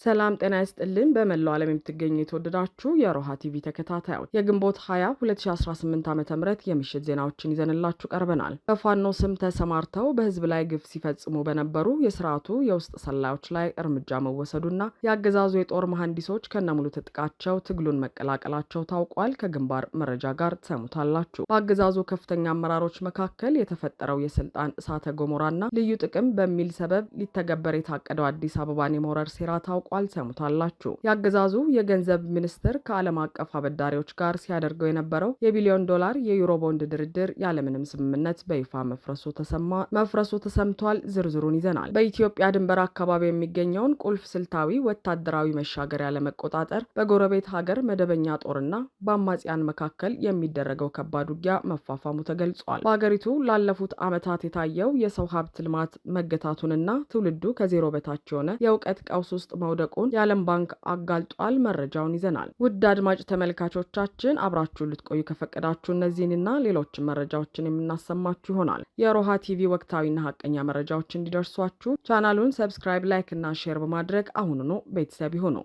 ሰላም ጤና ይስጥልን። በመላው ዓለም የምትገኙ የተወደዳችሁ የሮሃ ቲቪ ተከታታዮች የግንቦት 20 2018 ዓ.ም የምሽት ዜናዎችን ይዘንላችሁ ቀርበናል። በፋኖ ስም ተሰማርተው በህዝብ ላይ ግፍ ሲፈጽሙ በነበሩ የስርዓቱ የውስጥ ሰላዮች ላይ እርምጃ መወሰዱና የአገዛዙ የጦር መሐንዲሶች ከነሙሉ ትጥቃቸው ትግሉን መቀላቀላቸው ታውቋል። ከግንባር መረጃ ጋር ትሰሙታላችሁ። በአገዛዙ ከፍተኛ አመራሮች መካከል የተፈጠረው የስልጣን እሳተ ገሞራና ልዩ ጥቅም በሚል ሰበብ ሊተገበር የታቀደው አዲስ አበባን የመውረር ሴራ ታውቋል። ሰሙታላችሁ። የአገዛዙ የገንዘብ ሚኒስትር ከዓለም አቀፍ አበዳሪዎች ጋር ሲያደርገው የነበረው የቢሊዮን ዶላር የዩሮ ቦንድ ድርድር ያለምንም ስምምነት በይፋ መፍረሱ ተሰምቷል። ዝርዝሩን ይዘናል። በኢትዮጵያ ድንበር አካባቢ የሚገኘውን ቁልፍ ስልታዊ ወታደራዊ መሻገሪያ ለመቆጣጠር በጎረቤት ሀገር መደበኛ ጦርና በአማጽያን መካከል የሚደረገው ከባድ ውጊያ መፋፋሙ ተገልጿል። በሀገሪቱ ላለፉት ዓመታት የታየው የሰው ሀብት ልማት መገታቱንና ትውልዱ ከዜሮ በታች የሆነ የእውቀት ቀውስ ውስጥ መውደቁን የዓለም ባንክ አጋልጧል። መረጃውን ይዘናል። ውድ አድማጭ ተመልካቾቻችን አብራችሁን ልትቆዩ ከፈቀዳችሁ እነዚህንና ሌሎችን መረጃዎችን የምናሰማችሁ ይሆናል። የሮሃ ቲቪ ወቅታዊና ሀቀኛ መረጃዎች እንዲደርሷችሁ ቻናሉን ሰብስክራይብ፣ ላይክ እና ሼር በማድረግ አሁኑኑ ቤተሰብ ይሁኑ።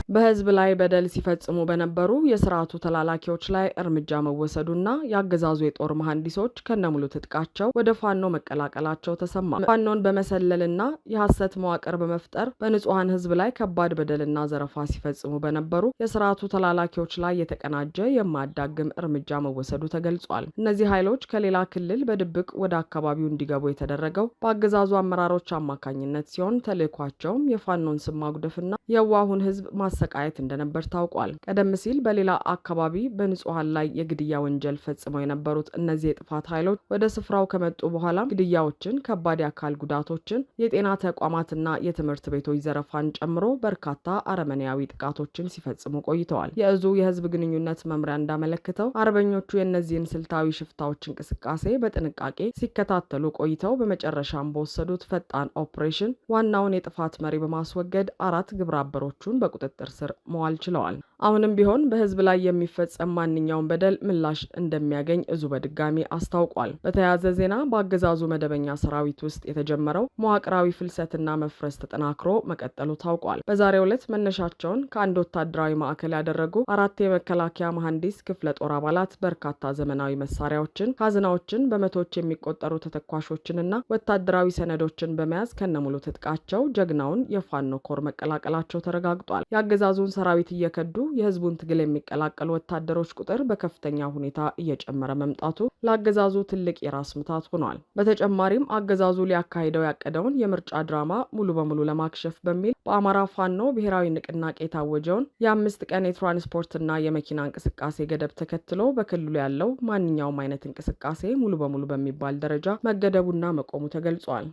በህዝብ ላይ በደል ሲፈጽሙ በነበሩ የስርዓቱ ተላላኪዎች ላይ እርምጃ መወሰዱና የአገዛዙ የጦር መሐንዲሶች ከነሙሉ ትጥቃቸው ወደ ፋኖ መቀላቀላቸው ተሰማ። ፋኖን በመሰለልና የሐሰት መዋቅር በመፍጠር በንጹሐን ህዝብ ላይ ከባድ በደልና ዘረፋ ሲፈጽሙ በነበሩ የስርዓቱ ተላላኪዎች ላይ የተቀናጀ የማያዳግም እርምጃ መወሰዱ ተገልጿል። እነዚህ ኃይሎች ከሌላ ክልል በድብቅ ወደ አካባቢው እንዲገቡ የተደረገው በአገዛዙ አመራሮች አማካኝነት ሲሆን ተልዕኳቸውም የፋኖን ስም ማጉደፍና የዋሁን ህዝብ ማሰቃየት እንደነበር ታውቋል። ቀደም ሲል በሌላ አካባቢ በንጹሃን ላይ የግድያ ወንጀል ፈጽመው የነበሩት እነዚህ የጥፋት ኃይሎች ወደ ስፍራው ከመጡ በኋላ ግድያዎችን፣ ከባድ የአካል ጉዳቶችን፣ የጤና ተቋማትና የትምህርት ቤቶች ዘረፋን ጨምሮ በርካታ አረመኔያዊ ጥቃቶችን ሲፈጽሙ ቆይተዋል። የእዙ የህዝብ ግንኙነት መምሪያ እንዳመለከተው አርበኞቹ የእነዚህን ስልታዊ ሽፍታዎች እንቅስቃሴ በጥንቃቄ ሲከታተሉ ቆይተው በመጨረሻም በወሰዱት ፈጣን ኦፕሬሽን ዋናውን የጥፋት መሪ በማስወገድ 4 ግብረ አበሮቹን በቁጥጥር ስር መዋል ችለዋል። አሁንም ቢሆን በህዝብ ላይ የሚፈጸም ማንኛውም በደል ምላሽ እንደሚያገኝ እዙ በድጋሚ አስታውቋል። በተያያዘ ዜና በአገዛዙ መደበኛ ሰራዊት ውስጥ የተጀመረው መዋቅራዊ ፍልሰትና መፍረስ ተጠናክሮ መቀጠሉ ታውቋል። በዛሬው ዕለት መነሻቸውን ከአንድ ወታደራዊ ማዕከል ያደረጉ 4 የመከላከያ መሐንዲስ ክፍለ ጦር አባላት በርካታ ዘመናዊ መሳሪያዎችን፣ ካዝናዎችን፣ በመቶዎች የሚቆጠሩ ተተኳሾችንና ወታደራዊ ሰነዶችን በመያዝ ከነሙሉ ትጥቃቸው ጀግናውን የፋኖ ኮር መቀላቀላቸው ተረጋግጧል። የአገዛዙን ሰራዊት እየከዱ የህዝቡን ትግል የሚቀላቀሉ ወታደሮች ቁጥር በከፍተኛ ሁኔታ እየጨመረ መምጣቱ ለአገዛዙ ትልቅ የራስ ምታት ሆኗል። በተጨማሪም አገዛዙ ሊያካሂደው ያቀደውን የምርጫ ድራማ ሙሉ በሙሉ ለማክሸፍ በሚል በአማራ ፋኖ ብሔራዊ ንቅናቄ የታወጀውን የ5 ቀን የትራንስፖርትና የመኪና እንቅስቃሴ ገደብ ተከትሎ በክልሉ ያለው ማንኛውም አይነት እንቅስቃሴ ሙሉ በሙሉ በሚባል ደረጃ መገደቡና መቆሙ ተገልጿል።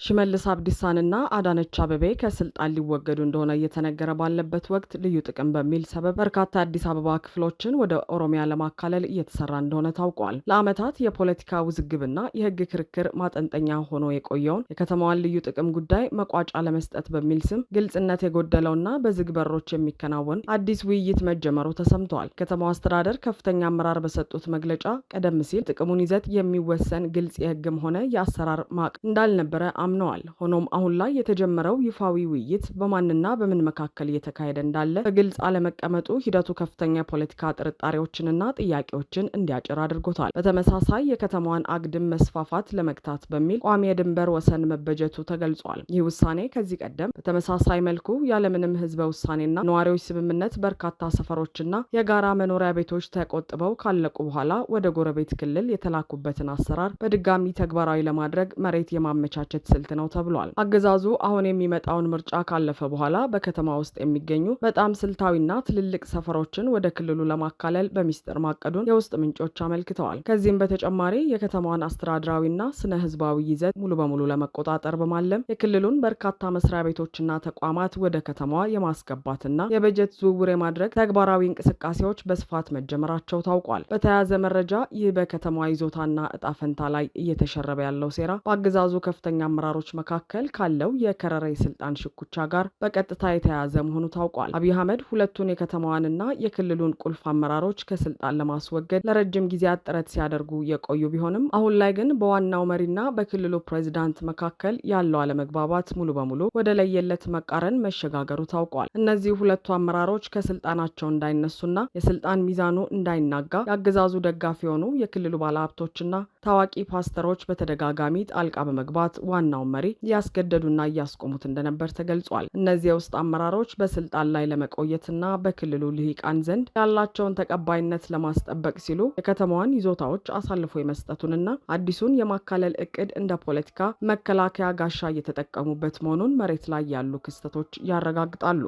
ሽመልስ አብዲሳንና አዳነች አቤቤ ከስልጣን ሊወገዱ እንደሆነ እየተነገረ ባለበት ወቅት ልዩ ጥቅም በሚል ሰበብ በርካታ የአዲስ አበባ ክፍሎችን ወደ ኦሮሚያ ለማካለል እየተሰራ እንደሆነ ታውቋል። ለዓመታት የፖለቲካ ውዝግብና የህግ ክርክር ማጠንጠኛ ሆኖ የቆየውን የከተማዋን ልዩ ጥቅም ጉዳይ መቋጫ ለመስጠት በሚል ስም ግልጽነት የጎደለውና በዝግ በሮች የሚከናወን አዲስ ውይይት መጀመሩ ተሰምተዋል። ከተማው አስተዳደር ከፍተኛ አመራር በሰጡት መግለጫ ቀደም ሲል ጥቅሙን ይዘት የሚወሰን ግልጽ የህግም ሆነ የአሰራር ማቅ እንዳልነበረ አምነዋል። ሆኖም አሁን ላይ የተጀመረው ይፋዊ ውይይት በማንና በምን መካከል እየተካሄደ እንዳለ በግልጽ አለመቀመጡ ሂደቱ ከፍተኛ የፖለቲካ ጥርጣሬዎችንና ጥያቄዎችን እንዲያጭር አድርጎታል። በተመሳሳይ የከተማዋን አግድም መስፋፋት ለመግታት በሚል ቋሚ የድንበር ወሰን መበጀቱ ተገልጿል። ይህ ውሳኔ ከዚህ ቀደም በተመሳሳይ መልኩ ያለምንም ህዝበ ውሳኔና ነዋሪዎች ስምምነት በርካታ ሰፈሮችና የጋራ መኖሪያ ቤቶች ተቆጥበው ካለቁ በኋላ ወደ ጎረቤት ክልል የተላኩበትን አሰራር በድጋሚ ተግባራዊ ለማድረግ መሬት የማመቻቸት ስልት ነው ተብሏል። አገዛዙ አሁን የሚመጣውን ምርጫ ካለፈ በኋላ በከተማ ውስጥ የሚገኙ በጣም ስልታዊና ትልልቅ ሰፈሮችን ወደ ክልሉ ለማካለል በሚስጥር ማቀዱን የውስጥ ምንጮች አመልክተዋል። ከዚህም በተጨማሪ የከተማዋን አስተዳደራዊና ስነ ህዝባዊ ይዘት ሙሉ በሙሉ ለመቆጣጠር በማለም የክልሉን በርካታ መስሪያ ቤቶችና ተቋማት ወደ ከተማዋ የማስገባትና የበጀት ዝውውር የማድረግ ተግባራዊ እንቅስቃሴዎች በስፋት መጀመራቸው ታውቋል። በተያያዘ መረጃ ይህ በከተማዋ ይዞታና እጣ ፈንታ ላይ እየተሸረበ ያለው ሴራ በአገዛዙ ከፍተኛ አመራሮች አመራሮች መካከል ካለው የከረረ የስልጣን ሽኩቻ ጋር በቀጥታ የተያያዘ መሆኑ ታውቋል። አብይ አህመድ ሁለቱን የከተማዋንና የክልሉን ቁልፍ አመራሮች ከስልጣን ለማስወገድ ለረጅም ጊዜያት ጥረት ሲያደርጉ የቆዩ ቢሆንም አሁን ላይ ግን በዋናው መሪና በክልሉ ፕሬዝዳንት መካከል ያለው አለመግባባት ሙሉ በሙሉ ወደ ለየለት መቃረን መሸጋገሩ ታውቋል። እነዚህ ሁለቱ አመራሮች ከስልጣናቸው እንዳይነሱና የስልጣን ሚዛኑ እንዳይናጋ የአገዛዙ ደጋፊ የሆኑ የክልሉ ባለሀብቶችና ታዋቂ ፓስተሮች በተደጋጋሚ ጣልቃ በመግባት ዋናውን መሪ እያስገደዱና እያስቆሙት እንደነበር ተገልጿል። እነዚህ የውስጥ አመራሮች በስልጣን ላይ ለመቆየትና በክልሉ ልሂቃን ዘንድ ያላቸውን ተቀባይነት ለማስጠበቅ ሲሉ የከተማዋን ይዞታዎች አሳልፎ የመስጠቱንና አዲሱን የማካለል እቅድ እንደ ፖለቲካ መከላከያ ጋሻ እየተጠቀሙበት መሆኑን መሬት ላይ ያሉ ክስተቶች ያረጋግጣሉ።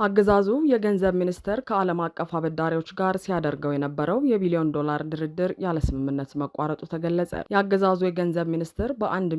አገዛዙ የገንዘብ ሚኒስቴር ከዓለም አቀፍ አበዳሪዎች ጋር ሲያደርገው የነበረው የቢሊዮን ዶላር ድርድር ያለ ስምምነት መቋረጡ ተገለጸ። የአገዛዙ የገንዘብ ሚኒስቴር በአንድ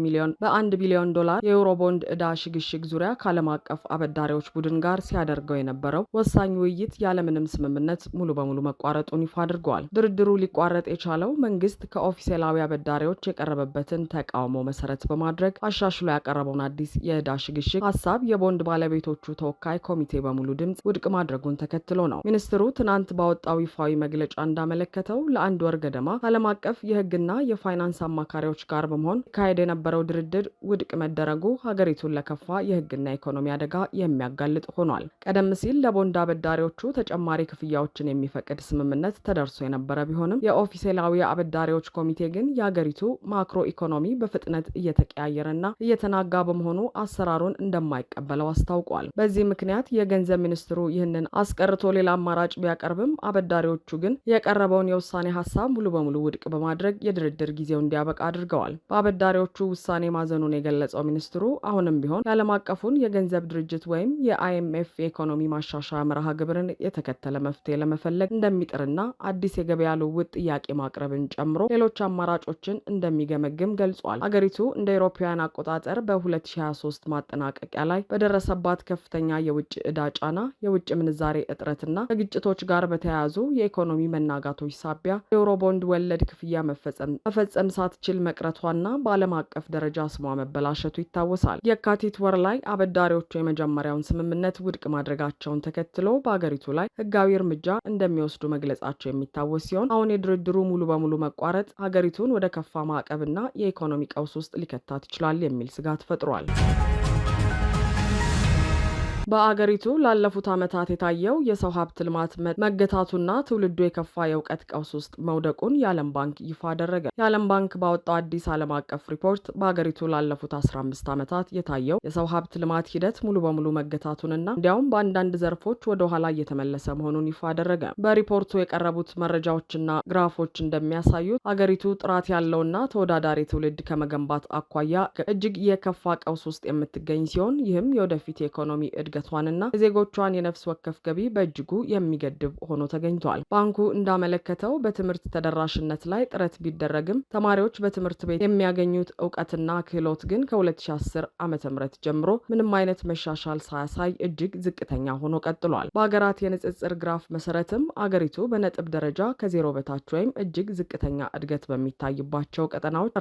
ቢሊዮን ዶላር የዩሮ ቦንድ ዕዳ ሽግሽግ ዙሪያ ከዓለም አቀፍ አበዳሪዎች ቡድን ጋር ሲያደርገው የነበረው ወሳኝ ውይይት ያለምንም ስምምነት ሙሉ በሙሉ መቋረጡን ይፋ አድርገዋል። ድርድሩ ሊቋረጥ የቻለው መንግስት ከኦፊሴላዊ አበዳሪዎች የቀረበበትን ተቃውሞ መሰረት በማድረግ አሻሽሎ ያቀረበውን አዲስ የዕዳ ሽግሽግ ሀሳብ የቦንድ ባለቤቶቹ ተወካይ ኮሚቴ በሙሉ ድምጽ ውድቅ ማድረጉን ተከትሎ ነው። ሚኒስትሩ ትናንት ባወጣው ይፋዊ መግለጫ እንዳመለከተው ለአንድ ወር ገደማ ዓለም አቀፍ የህግና የፋይናንስ አማካሪዎች ጋር በመሆን ካሄድ የነበረው ድርድር ውድቅ መደረጉ ሀገሪቱን ለከፋ የህግና ኢኮኖሚ አደጋ የሚያጋልጥ ሆኗል። ቀደም ሲል ለቦንድ አበዳሪዎቹ ተጨማሪ ክፍያዎችን የሚፈቅድ ስምምነት ተደርሶ የነበረ ቢሆንም የኦፊሴላዊ አበዳሪዎች ኮሚቴ ግን የሀገሪቱ ማክሮ ኢኮኖሚ በፍጥነት እየተቀያየረና እየተናጋ በመሆኑ አሰራሩን እንደማይቀበለው አስታውቋል። በዚህ ምክንያት የገንዘብ ሚኒስትሩ ይህንን አስቀርቶ ሌላ አማራጭ ቢያቀርብም አበዳሪዎቹ ግን የቀረበውን የውሳኔ ሀሳብ ሙሉ በሙሉ ውድቅ በማድረግ የድርድር ጊዜው እንዲያበቃ አድርገዋል። በአበዳሪዎቹ ውሳኔ ማዘኑን የገለጸው ሚኒስትሩ አሁንም ቢሆን የዓለም አቀፉን የገንዘብ ድርጅት ወይም የአይኤምኤፍ የኢኮኖሚ ማሻሻያ መርሃ ግብርን የተከተለ መፍትሄ ለመፈለግ እንደሚጥርና አዲስ የገበያ ልውውጥ ጥያቄ ማቅረብን ጨምሮ ሌሎች አማራጮችን እንደሚገመግም ገልጿል። አገሪቱ እንደ አውሮፓውያን አቆጣጠር በ2023 ማጠናቀቂያ ላይ በደረሰባት ከፍተኛ የውጭ ዕዳ ጫና፣ የውጭ ምንዛሬ እጥረትና ከግጭቶች ጋር በተያያዙ የኢኮኖሚ መናጋቶች ሳቢያ የዩሮ ቦንድ ወለድ ክፍያ መፈጸም ሳትችል መቅረቷና በዓለም አቀፍ ደረጃ ስሟ መበላሸቱ ይታወሳል። የካቲት ወር ላይ አበዳሪዎቹ የመጀመሪያውን ስምምነት ውድቅ ማድረጋቸውን ተከትሎ በአገሪቱ ላይ ሕጋዊ እርምጃ እንደሚወስዱ መግለጻቸው የሚታወስ ሲሆን አሁን የድርድሩ ሙሉ በሙሉ መቋረጥ ሀገሪቱን ወደ ከፋ ማዕቀብና የኢኮኖሚ ቀውስ ውስጥ ሊከታት ይችላል የሚል ስጋት ፈጥሯል። በአገሪቱ ላለፉት ዓመታት የታየው የሰው ሀብት ልማት መገታቱና ትውልዱ የከፋ የእውቀት ቀውስ ውስጥ መውደቁን የዓለም ባንክ ይፋ አደረገ። የዓለም ባንክ ባወጣው አዲስ ዓለም አቀፍ ሪፖርት በአገሪቱ ላለፉት 15 ዓመታት የታየው የሰው ሀብት ልማት ሂደት ሙሉ በሙሉ መገታቱንና እንዲያውም በአንዳንድ ዘርፎች ወደ ኋላ እየተመለሰ መሆኑን ይፋ አደረገ። በሪፖርቱ የቀረቡት መረጃዎችና ግራፎች እንደሚያሳዩት አገሪቱ ጥራት ያለውና ተወዳዳሪ ትውልድ ከመገንባት አኳያ እጅግ የከፋ ቀውስ ውስጥ የምትገኝ ሲሆን ይህም የወደፊት የኢኮኖሚ እድገቷንና የዜጎቿን የነፍስ ወከፍ ገቢ በእጅጉ የሚገድብ ሆኖ ተገኝቷል። ባንኩ እንዳመለከተው በትምህርት ተደራሽነት ላይ ጥረት ቢደረግም ተማሪዎች በትምህርት ቤት የሚያገኙት እውቀትና ክህሎት ግን ከ2010 ዓ.ም ጀምሮ ምንም አይነት መሻሻል ሳያሳይ እጅግ ዝቅተኛ ሆኖ ቀጥሏል። በሀገራት የንጽጽር ግራፍ መሰረትም አገሪቱ በነጥብ ደረጃ ከዜሮ በታች ወይም እጅግ ዝቅተኛ እድገት በሚታይባቸው ቀጠናዎች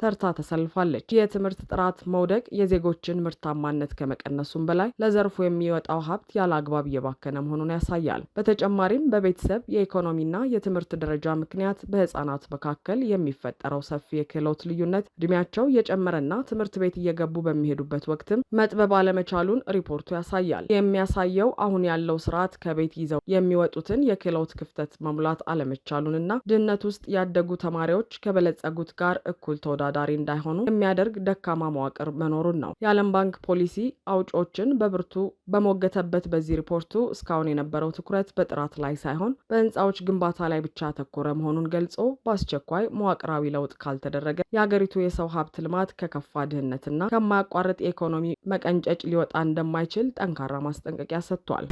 ተርታ ተሰልፋለች። የትምህርት ጥራት መውደቅ የዜጎችን ምርታማነት ከመቀነሱም በላይ ለዘርፉ የሚወጣው ሀብት ያለ አግባብ እየባከነ መሆኑን ያሳያል። በተጨማሪም በቤተሰብ የኢኮኖሚና የትምህርት ደረጃ ምክንያት በህፃናት መካከል የሚፈጠረው ሰፊ የክህሎት ልዩነት እድሜያቸው የጨመረና ትምህርት ቤት እየገቡ በሚሄዱበት ወቅትም መጥበብ አለመቻሉን ሪፖርቱ ያሳያል። የሚያሳየው አሁን ያለው ስርዓት ከቤት ይዘው የሚወጡትን የክህሎት ክፍተት መሙላት አለመቻሉንና ድህነት ውስጥ ያደጉ ተማሪዎች ከበለጸጉት ጋር እኩል ተወዳዳሪ እንዳይሆኑ የሚያደርግ ደካማ መዋቅር መኖሩን ነው። የዓለም ባንክ ፖሊሲ አውጮችን በብርቱ በሞገተበት በዚህ ሪፖርቱ እስካሁን የነበረው ትኩረት በጥራት ላይ ሳይሆን በህንፃዎች ግንባታ ላይ ብቻ ያተኮረ መሆኑን ገልጾ በአስቸኳይ መዋቅራዊ ለውጥ ካልተደረገ የሀገሪቱ የሰው ሀብት ልማት ከከፋ ድህነትና ከማያቋርጥ የኢኮኖሚ መቀንጨጭ ሊወጣ እንደማይችል ጠንካራ ማስጠንቀቂያ ሰጥቷል።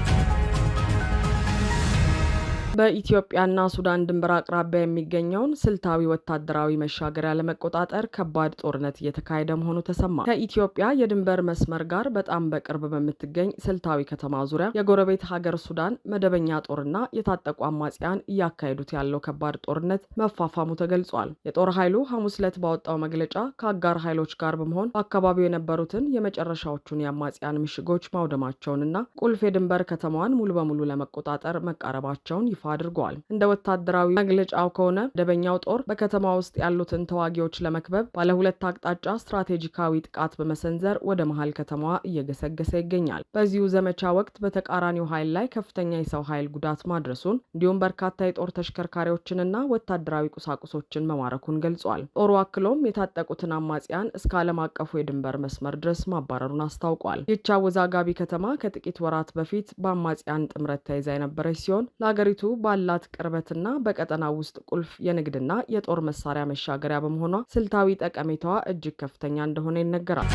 በኢትዮጵያና ሱዳን ድንበር አቅራቢያ የሚገኘውን ስልታዊ ወታደራዊ መሻገሪያ ለመቆጣጠር ከባድ ጦርነት እየተካሄደ መሆኑ ተሰማ። ከኢትዮጵያ የድንበር መስመር ጋር በጣም በቅርብ በምትገኝ ስልታዊ ከተማ ዙሪያ የጎረቤት ሀገር ሱዳን መደበኛ ጦርና የታጠቁ አማጽያን እያካሄዱት ያለው ከባድ ጦርነት መፋፋሙ ተገልጿል። የጦር ኃይሉ ሐሙስ ዕለት ባወጣው መግለጫ ከአጋር ኃይሎች ጋር በመሆን በአካባቢው የነበሩትን የመጨረሻዎቹን የአማጽያን ምሽጎች ማውደማቸውንና ቁልፍ የድንበር ከተማዋን ሙሉ በሙሉ ለመቆጣጠር መቃረባቸውን ይፋ አድርገዋል። እንደ ወታደራዊ መግለጫው ከሆነ መደበኛው ጦር በከተማ ውስጥ ያሉትን ተዋጊዎች ለመክበብ ባለ ሁለት አቅጣጫ ስትራቴጂካዊ ጥቃት በመሰንዘር ወደ መሃል ከተማዋ እየገሰገሰ ይገኛል። በዚሁ ዘመቻ ወቅት በተቃራኒው ኃይል ላይ ከፍተኛ የሰው ኃይል ጉዳት ማድረሱን እንዲሁም በርካታ የጦር ተሽከርካሪዎችንና ወታደራዊ ቁሳቁሶችን መማረኩን ገልጿል። ጦሩ አክሎም የታጠቁትን አማጽያን እስከ ዓለም አቀፉ የድንበር መስመር ድረስ ማባረሩን አስታውቋል። ይህች አወዛጋቢ ከተማ ከጥቂት ወራት በፊት በአማጽያን ጥምረት ተይዛ የነበረች ሲሆን ለሀገሪቱ ባላት ቅርበትና በቀጠናው ውስጥ ቁልፍ የንግድና የጦር መሳሪያ መሻገሪያ በመሆኗ ስልታዊ ጠቀሜታዋ እጅግ ከፍተኛ እንደሆነ ይነገራል።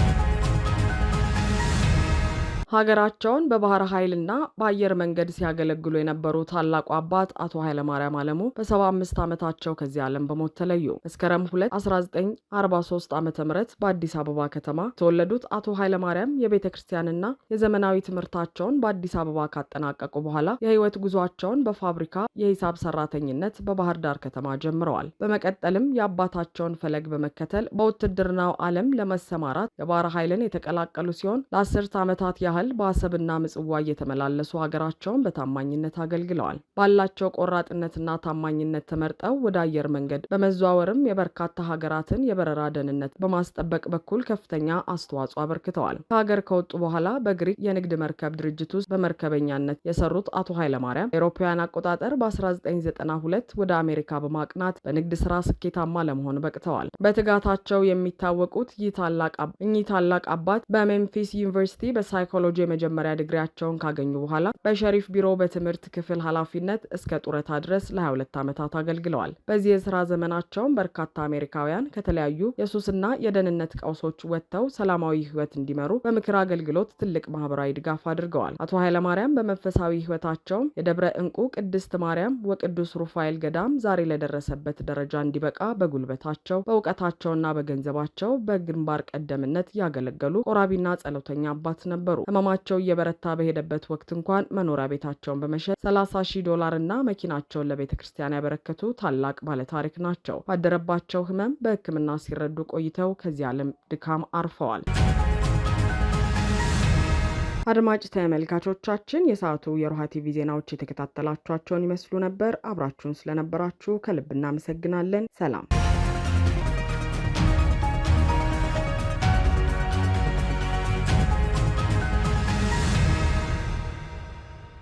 ሀገራቸውን በባህር ኃይልና በአየር መንገድ ሲያገለግሉ የነበሩ ታላቁ አባት አቶ ኃይለማርያም አለሙ በ75 ዓመታቸው ከዚህ ዓለም በሞት ተለዩ። መስከረም 2 1943 ዓ.ም በአዲስ አበባ ከተማ የተወለዱት አቶ ኃይለማርያም የቤተ ክርስቲያንና የዘመናዊ ትምህርታቸውን በአዲስ አበባ ካጠናቀቁ በኋላ የህይወት ጉዟቸውን በፋብሪካ የሂሳብ ሰራተኝነት በባህር ዳር ከተማ ጀምረዋል። በመቀጠልም የአባታቸውን ፈለግ በመከተል በውትድርናው ዓለም ለመሰማራት የባህር ኃይልን የተቀላቀሉ ሲሆን ለ10 ዓመታት ያህል በአሰብና ምጽዋ እየተመላለሱ ሀገራቸውን በታማኝነት አገልግለዋል። ባላቸው ቆራጥነትና ታማኝነት ተመርጠው ወደ አየር መንገድ በመዘዋወርም የበርካታ ሀገራትን የበረራ ደህንነት በማስጠበቅ በኩል ከፍተኛ አስተዋጽኦ አበርክተዋል። ከሀገር ከወጡ በኋላ በግሪክ የንግድ መርከብ ድርጅት ውስጥ በመርከበኛነት የሰሩት አቶ ኃይለማርያም አውሮፓውያን አቆጣጠር በ1992 ወደ አሜሪካ በማቅናት በንግድ ስራ ስኬታማ ለመሆን በቅተዋል። በትጋታቸው የሚታወቁት እኚህ ታላቅ አባት በሜምፊስ ዩኒቨርሲቲ በሳይኮሎጂ የመጀመሪያ ዲግሪያቸውን ካገኙ በኋላ በሸሪፍ ቢሮ በትምህርት ክፍል ኃላፊነት እስከ ጡረታ ድረስ ለ22 ዓመታት አገልግለዋል። በዚህ የሥራ ዘመናቸውም በርካታ አሜሪካውያን ከተለያዩ የሱስና የደህንነት ቀውሶች ወጥተው ሰላማዊ ሕይወት እንዲመሩ በምክር አገልግሎት ትልቅ ማህበራዊ ድጋፍ አድርገዋል። አቶ ኃይለማርያም በመንፈሳዊ ሕይወታቸውም የደብረ ዕንቁ ቅድስት ማርያም ወቅዱስ ሩፋኤል ገዳም ዛሬ ለደረሰበት ደረጃ እንዲበቃ በጉልበታቸው በእውቀታቸውና በገንዘባቸው በግንባር ቀደምነት ያገለገሉ ቆራቢና ጸሎተኛ አባት ነበሩ። ህመማቸው እየበረታ በሄደበት ወቅት እንኳን መኖሪያ ቤታቸውን በመሸጥ $30,000 እና መኪናቸውን ለቤተ ክርስቲያን ያበረከቱ ታላቅ ባለታሪክ ናቸው። ባደረባቸው ህመም በሕክምና ሲረዱ ቆይተው ከዚህ ዓለም ድካም አርፈዋል። አድማጭ ተመልካቾቻችን የሰዓቱ የሮሃ ቲቪ ዜናዎች የተከታተላችኋቸውን ይመስሉ ነበር። አብራችሁን ስለነበራችሁ ከልብ እናመሰግናለን። ሰላም።